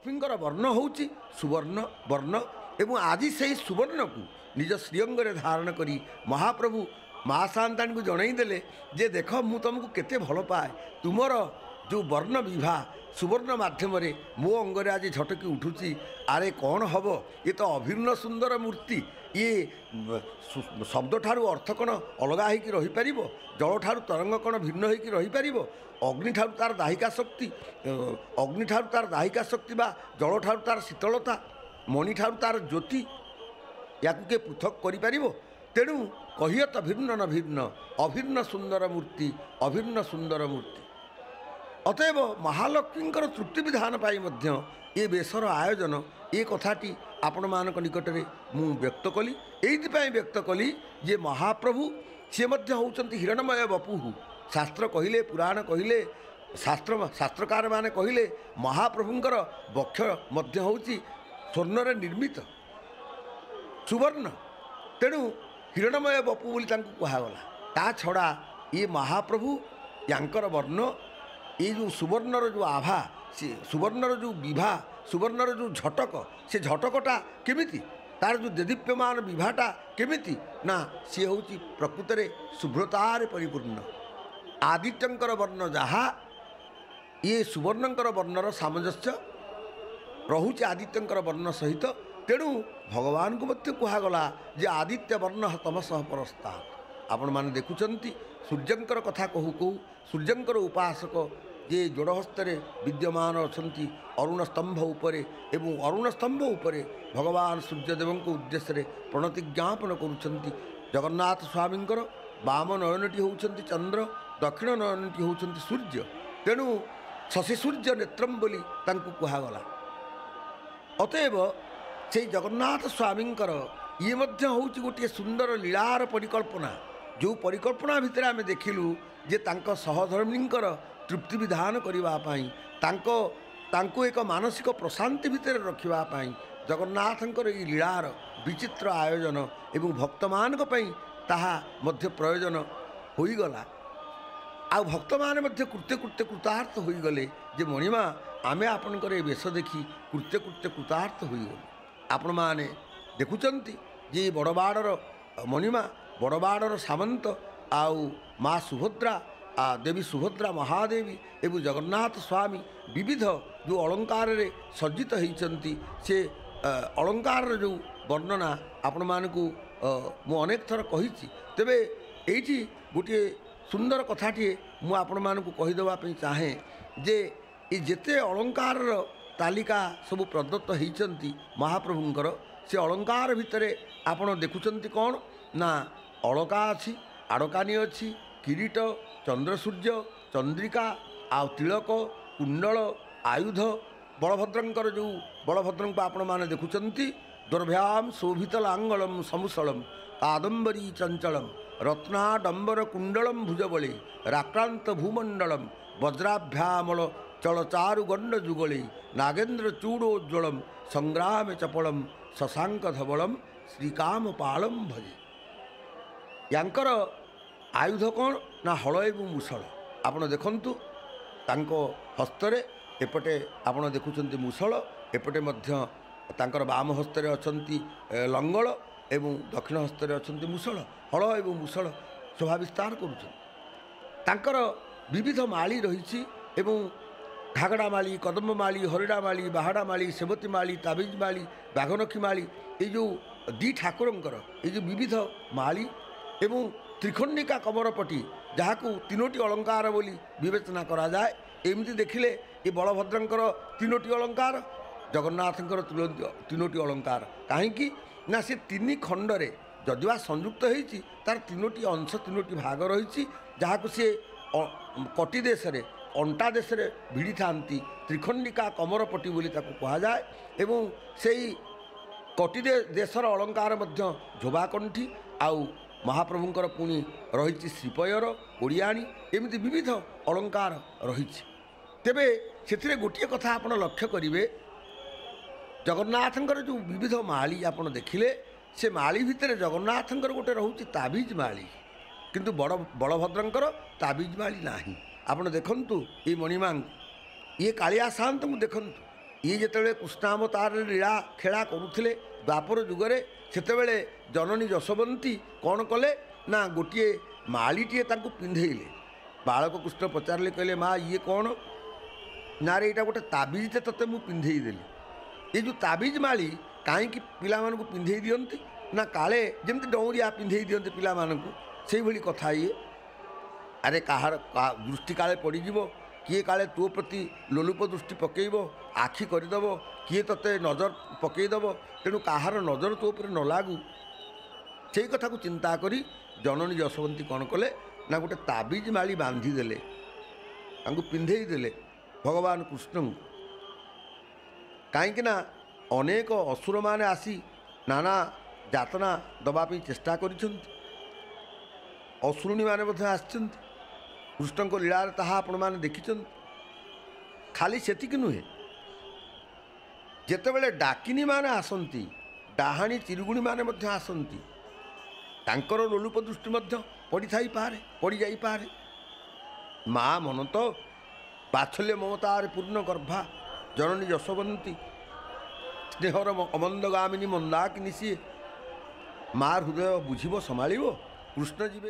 ଲକ୍ଷ୍ମୀଙ୍କର ବର୍ଣ୍ଣ ହେଉଛି ସୁବର୍ଣ୍ଣ ବର୍ଣ୍ଣ ଏବଂ ଆଜି ସେହି ସୁବର୍ଣ୍ଣକୁ ନିଜ ଶ୍ରୀଅଙ୍ଗରେ ଧାରଣ କରି ମହାପ୍ରଭୁ ମା ସାନ୍ତାଣୀଙ୍କୁ ଜଣାଇଦେଲେ ଯେ ଦେଖ ମୁଁ ତୁମକୁ କେତେ ଭଲ ପାଏ, ତୁମର ଯେଉଁ ବର୍ଣ୍ଣ ବିଭା ସୁବର୍ଣ୍ଣ ମାଧ୍ୟମରେ ମୋ ଅଙ୍ଗରେ ଆଜି ଝଟକି ଉଠୁଛି। ଆରେ କ'ଣ ହେବ, ଇଏ ତ ଅଭିନ୍ନ ସୁନ୍ଦର ମୂର୍ତ୍ତି, ଇଏ ଶବ୍ଦଠାରୁ ଅର୍ଥ କ'ଣ ଅଲଗା ହୋଇକି ରହିପାରିବ? ଜଳଠାରୁ ତରଙ୍ଗ କ'ଣ ଭିନ୍ନ ହୋଇକି ରହିପାରିବ? ଅଗ୍ନିଠାରୁ ତା'ର ଦାହିକା ଶକ୍ତି, ଅଗ୍ନିଠାରୁ ତା'ର ଦାହିକା ଶକ୍ତି ବା ଜଳଠାରୁ ତା'ର ଶୀତଳତା, ମଣିଠାରୁ ତା'ର ଜ୍ୟୋତି, ୟାକୁ କିଏ ପୃଥକ୍ କରିପାରିବ? ତେଣୁ କହିୟତ ଭିନ୍ନ ନ ଭିନ୍ନ, ଅଭିନ୍ନ ସୁନ୍ଦର ମୂର୍ତ୍ତି, ଅଭିନ୍ନ ସୁନ୍ଦର ମୂର୍ତ୍ତି। ଅତଏବ ମହାଲକ୍ଷ୍ମୀଙ୍କର ତୃପ୍ତି ବିଧାନ ପାଇଁ ମଧ୍ୟ ଏ ବେଶର ଆୟୋଜନ, ଏ କଥାଟି ଆପଣମାନଙ୍କ ନିକଟରେ ମୁଁ ବ୍ୟକ୍ତ କଲି। ଏଇଥିପାଇଁ ବ୍ୟକ୍ତ କଲି ଯେ ମହାପ୍ରଭୁ ସିଏ ମଧ୍ୟ ହେଉଛନ୍ତି ହିରଣ୍ମୟ ବପୁଃ। ଶାସ୍ତ୍ର କହିଲେ, ପୁରାଣ କହିଲେ, ଶାସ୍ତ୍ରକାରମାନେ କହିଲେ ମହାପ୍ରଭୁଙ୍କର ବକ୍ଷ ମଧ୍ୟ ହେଉଛି ସ୍ୱର୍ଣ୍ଣରେ ନିର୍ମିତ, ସୁବର୍ଣ୍ଣ। ତେଣୁ ହିରଣ୍ମୟ ବପୁ ବୋଲି ତାଙ୍କୁ କୁହାଗଲା। ତା ଛଡ଼ା ଇଏ ମହାପ୍ରଭୁ, ୟାଙ୍କର ବର୍ଣ୍ଣ, ଏ ଯେଉଁ ସୁବର୍ଣ୍ଣର ଯେଉଁ ଆଭା, ସେ ସୁବର୍ଣ୍ଣର ଯେଉଁ ବିଭା, ସୁବର୍ଣ୍ଣର ଯେଉଁ ଝଟକ, ସେ ଝଟକଟା କେମିତି, ତାର ଯେଉଁ ଦେଦୀପ୍ୟମାନ ବିଭାଟା କେମିତି, ନା ସିଏ ହେଉଛି ପ୍ରକୃତରେ ଶୁଭ୍ରତାରେ ପରିପୂର୍ଣ୍ଣ। ଆଦିତ୍ୟଙ୍କର ବର୍ଣ୍ଣ ଯାହା, ଇଏ ସୁବର୍ଣ୍ଣଙ୍କର ବର୍ଣ୍ଣର ସାମଞ୍ଜସ୍ୟ ରହୁଛି ଆଦିତ୍ୟଙ୍କର ବର୍ଣ୍ଣ ସହିତ। ତେଣୁ ଭଗବାନଙ୍କୁ ମଧ୍ୟ କୁହାଗଲା ଯେ ଆଦିତ୍ୟ ବର୍ଣ୍ଣ ତମସଃ ପରସ୍ତାତ୍। ଆପଣମାନେ ଦେଖୁଛନ୍ତି ସୂର୍ଯ୍ୟଙ୍କର କଥା କହୁ କହୁ ସୂର୍ଯ୍ୟଙ୍କର ଉପାସକ ଯେ ଯୋଡ଼ ହସ୍ତରେ ବିଦ୍ୟମାନ ଅଛନ୍ତି ଅରୁଣ ସ୍ତମ୍ଭ ଉପରେ, ଏବଂ ଅରୁଣ ସ୍ତମ୍ଭ ଉପରେ ଭଗବାନ ସୂର୍ଯ୍ୟଦେବଙ୍କ ଉଦ୍ଦେଶ୍ୟରେ ପ୍ରଣତି ଜ୍ଞାପନ କରୁଛନ୍ତି। ଜଗନ୍ନାଥ ସ୍ୱାମୀଙ୍କର ବାମ ନୟନଟି ହେଉଛନ୍ତି ଚନ୍ଦ୍ର, ଦକ୍ଷିଣ ନୟନଟି ହେଉଛନ୍ତି ସୂର୍ଯ୍ୟ। ତେଣୁ ଶଶୀ ସୂର୍ଯ୍ୟ ନେତ୍ରମ୍ ବୋଲି ତାଙ୍କୁ କୁହାଗଲା। ଅତଏବ ସେଇ ଜଗନ୍ନାଥ ସ୍ୱାମୀଙ୍କର ଇଏ ମଧ୍ୟ ହେଉଛି ଗୋଟିଏ ସୁନ୍ଦର ଲୀଳାର ପରିକଳ୍ପନା। ଯେଉଁ ପରିକଳ୍ପନା ଭିତରେ ଆମେ ଦେଖିଲୁ ଯେ ତାଙ୍କ ସହଧର୍ମିଣୀଙ୍କର ତୃପ୍ତି ବିଧାନ କରିବା ପାଇଁ, ତାଙ୍କୁ ଏକ ମାନସିକ ପ୍ରଶାନ୍ତି ଭିତରେ ରଖିବା ପାଇଁ ଜଗନ୍ନାଥଙ୍କର ଏହି ଲୀଳାର ବିଚିତ୍ର ଆୟୋଜନ ଏବଂ ଭକ୍ତମାନଙ୍କ ପାଇଁ ତାହା ମଧ୍ୟ ପ୍ରୟୋଜନ ହୋଇଗଲା। ଆଉ ଭକ୍ତମାନେ ମଧ୍ୟ କୃତ୍ୟ କୃତାର୍ଥ ହୋଇଗଲେ ଯେ ମଣିମା ଆମେ ଆପଣଙ୍କର ଏ ବେଶ ଦେଖି କୃତ୍ୟ କୃତାର୍ଥ ହୋଇଗଲୁ। ଆପଣମାନେ ଦେଖୁଛନ୍ତି ଯେ ବଡ଼ବାଡ଼ର ମଣିମା, ବଡ଼ବାଡ଼ର ସାମନ୍ତ ଆଉ ମା ସୁଭଦ୍ରା, ଦେବୀ ସୁଭଦ୍ରା ମହାଦେବୀ ଏବଂ ଜଗନ୍ନାଥ ସ୍ୱାମୀ ବିବିଧ ଯେଉଁ ଅଳଙ୍କାରରେ ସଜ୍ଜିତ ହୋଇଛନ୍ତି, ସେ ଅଳଙ୍କାରର ଯେଉଁ ବର୍ଣ୍ଣନା ଆପଣମାନଙ୍କୁ ମୁଁ ଅନେକ ଥର କହିଛି। ତେବେ ଏଇଠି ଗୋଟିଏ ସୁନ୍ଦର କଥାଟିଏ ମୁଁ ଆପଣମାନଙ୍କୁ କହିଦେବା ପାଇଁ ଚାହେଁ ଯେ ଏ ଯେତେ ଅଳଙ୍କାରର ତାଲିକା ସବୁ ପ୍ରଦତ୍ତ ହୋଇଛନ୍ତି ମହାପ୍ରଭୁଙ୍କର, ସେ ଅଳଙ୍କାର ଭିତରେ ଆପଣ ଦେଖୁଛନ୍ତି କ'ଣ ନା ଅଳକା ଅଛି, ଆଡ଼କାନି ଅଛି, କିରୀଟ, ଚନ୍ଦ୍ରସୂର୍ଯ୍ୟ, ଚନ୍ଦ୍ରିକା, ଆଉ ତିଳକ, କୁଣ୍ଡଳ, ଆୟୁଧ। ବଳଭଦ୍ରଙ୍କର ଯେଉଁ ବଳଭଦ୍ରଙ୍କୁ ଆପଣମାନେ ଦେଖୁଛନ୍ତି ଦୋର୍ଭ୍ୟାମ୍ ଶୋଭିତ ଲାଙ୍ଗଳମ୍ ସମୁସଳମ୍ କାଦମ୍ବରୀ ଚଞ୍ଚଳମ୍ ରତ୍ନାଡମ୍ବର କୁଣ୍ଡଳମ୍ ଭୁଜବଳେ ରାକ୍ରାନ୍ତ ଭୂମଣ୍ଡଳମ୍ ବଜ୍ରାଭ୍ୟାମଳ ଚଳଚାରୁ ଗଣ୍ଡ ଯୁଗଳେ ନାଗେନ୍ଦ୍ର ଚୂଡ଼ୋଜ୍ଜ୍ୱଳମ୍ ସଂଗ୍ରାମେ ଚପଳମ୍ ଶଶାଙ୍କ ଧବଳମ୍ ଶ୍ରୀକାମ ପାଳମ୍ ଭଜେ। ୟାଙ୍କର ଆୟୁଧ କ'ଣ ନା ହଳ ଏବଂ ମୂଷଳ। ଆପଣ ଦେଖନ୍ତୁ ତାଙ୍କ ହସ୍ତରେ ଏପଟେ ଆପଣ ଦେଖୁଛନ୍ତି ମୂଷଳ, ଏପଟେ ମଧ୍ୟ ତାଙ୍କର ବାମ ହସ୍ତରେ ଅଛନ୍ତି ଲଙ୍ଗଳ ଏବଂ ଦକ୍ଷିଣ ହସ୍ତରେ ଅଛନ୍ତି ମୂଷଳ। ହଳ ଏବଂ ମୂଷଳ ଶୋଭା ବିସ୍ତାର କରୁଛନ୍ତି। ତାଙ୍କର ବିବିଧ ମାଳି ରହିଛି ଏବଂ ଘାଗଡ଼ା ମାଳି, କଦମ୍ବ ମାଳି, ହରିଡ଼ା ମାଳି, ବାହାଡ଼ା ମାଳି, ସେବତୀ ମାଳି, ତାବିଜ ମାଳି, ବାଘନଖୀ ମାଳି, ଏଇ ଯେଉଁ ଦୁଇ ଠାକୁରଙ୍କର ଏଇ ଯେଉଁ ବିବିଧ ମାଳି ଏବଂ ତ୍ରିଖଣ୍ଡିକା କମରପଟି, ଯାହାକୁ ତିନୋଟି ଅଳଙ୍କାର ବୋଲି ବିବେଚନା କରାଯାଏ। ଏମିତି ଦେଖିଲେ ଏ ବଳଭଦ୍ରଙ୍କର ତିନୋଟି ଅଳଙ୍କାର, ଜଗନ୍ନାଥଙ୍କର ତିନୋଟି ଅଳଙ୍କାର। କାହିଁକି ନା ସେ ତିନି ଖଣ୍ଡରେ ଯଦିବା ସଂଯୁକ୍ତ ହୋଇଛି, ତାର ତିନୋଟି ଅଂଶ, ତିନୋଟି ଭାଗ ରହିଛି, ଯାହାକୁ ସିଏ କଟି ଦେଶରେ, ଅଣ୍ଟା ଦେଶରେ ଭିଡ଼ିଥାନ୍ତି। ତ୍ରିଖଣ୍ଡିକା କମରପଟି ବୋଲି ତାକୁ କୁହାଯାଏ। ଏବଂ ସେଇ କଟି ଦେଶର ଅଳଙ୍କାର ମଧ୍ୟ ଝୋବାକଣ୍ଠି, ଆଉ ମହାପ୍ରଭୁଙ୍କର ପୁଣି ରହିଛି ଶ୍ରୀପୟର, ଓଡ଼ିଆଣୀ, ଏମିତି ବିବିଧ ଅଳଙ୍କାର ରହିଛି। ତେବେ ସେଥିରେ ଗୋଟିଏ କଥା ଆପଣ ଲକ୍ଷ୍ୟ କରିବେ, ଜଗନ୍ନାଥଙ୍କର ଯେଉଁ ବିବିଧ ମାଳି ଆପଣ ଦେଖିଲେ, ସେ ମାଳି ଭିତରେ ଜଗନ୍ନାଥଙ୍କର ଗୋଟେ ରହୁଛି ତାବିଜ ମାଳି, କିନ୍ତୁ ବଳଭଦ୍ରଙ୍କର ତାବିଜ ମାଳି ନାହିଁ। ଆପଣ ଦେଖନ୍ତୁ ଏଇ ମଣିମାଙ୍କୁ, ଇଏ କାଳିଆ ସାଆନ୍ତଙ୍କୁ ଦେଖନ୍ତୁ, ଇଏ ଯେତେବେଳେ କୃଷ୍ଣାବତାରରେ ଲୀଳା ଖେଳା କରୁଥିଲେ ଦ୍ୱାପର ଯୁଗରେ, ସେତେବେଳେ ଜନନୀ ଯଶୋବନ୍ତୀ କ'ଣ କଲେ ନା ଗୋଟିଏ ମାଳିଟିଏ ତାଙ୍କୁ ପିନ୍ଧେଇଲେ। ବାଳକ କୃଷ୍ଣ ପଚାରିଲେ, କହିଲେ ମା ଇଏ କ'ଣ? ନା ରେ ଏଇଟା ଗୋଟେ ତାବିଜଟେ ତୋତେ ମୁଁ ପିନ୍ଧେଇ ଦେଲି। ଏ ଯେଉଁ ତାବିଜ ମାଳି କାହିଁକି ପିଲାମାନଙ୍କୁ ପିନ୍ଧେଇ ଦିଅନ୍ତି ନା କାଳେ ଯେମିତି ଡଉଁରିଆ ପିନ୍ଧେଇ ଦିଅନ୍ତି ପିଲାମାନଙ୍କୁ, ସେଇଭଳି କଥା ଇଏ। ଆରେ କାହାର ଦୃଷ୍ଟି କାଳେ ପଡ଼ିଯିବ, କିଏ କାଳେ ତୋ ପ୍ରତି ଲୋଲୁପ ଦୃଷ୍ଟି ପକାଇବ, ଆଖି କରିଦେବ, କିଏ ତୋତେ ନଜର ପକାଇଦେବ, ତେଣୁ କାହାର ନଜର ତୋ ଉପରେ ନ ଲାଗୁ, ସେଇ କଥାକୁ ଚିନ୍ତା କରି ଜନନୀ ଯଶୋବନ୍ତୀ କ'ଣ କଲେ ନା ଗୋଟେ ତାବିଜ ମାଳି ବାନ୍ଧିଦେଲେ, ତାଙ୍କୁ ପିନ୍ଧେଇ ଦେଲେ ଭଗବାନ କୃଷ୍ଣଙ୍କୁ। କାହିଁକି ନା ଅନେକ ଅସୁରମାନେ ଆସି ନାନା ଯାତନା ଦେବା ପାଇଁ ଚେଷ୍ଟା କରିଛନ୍ତି, ଅସୁରୁଣୀମାନେ ମଧ୍ୟ ଆସିଛନ୍ତି, କୃଷ୍ଣଙ୍କ ଲୀଳାରେ ତାହା ଆପଣମାନେ ଦେଖିଛନ୍ତି। ଖାଲି ସେତିକି ନୁହେଁ, ଯେତେବେଳେ ଡାକିନୀମାନେ ଆସନ୍ତି, ଡାହାଣୀ ଚିରୁଗୁଣୀମାନେ ମଧ୍ୟ ଆସନ୍ତି, ତାଙ୍କର ଲୋଲୁପ ଦୃଷ୍ଟି ମଧ୍ୟ ପଡ଼ିଯାଇପାରେ। ମା ମନ ତ ବାତ୍ସଲ୍ୟ ମମତାରେ ପୂର୍ଣ୍ଣ ଗର୍ଭା ଜନନୀ ଯଶୋବନ୍ତୀ, ସ୍ନେହର ଅମନ୍ଦଗାମିନୀ ମନ୍ଦାକିନୀ, ସିଏ ମା ହୃଦୟ ବୁଝିବ, ସମ୍ଭାଳିବ। କୃଷ୍ଣ ଯିବେ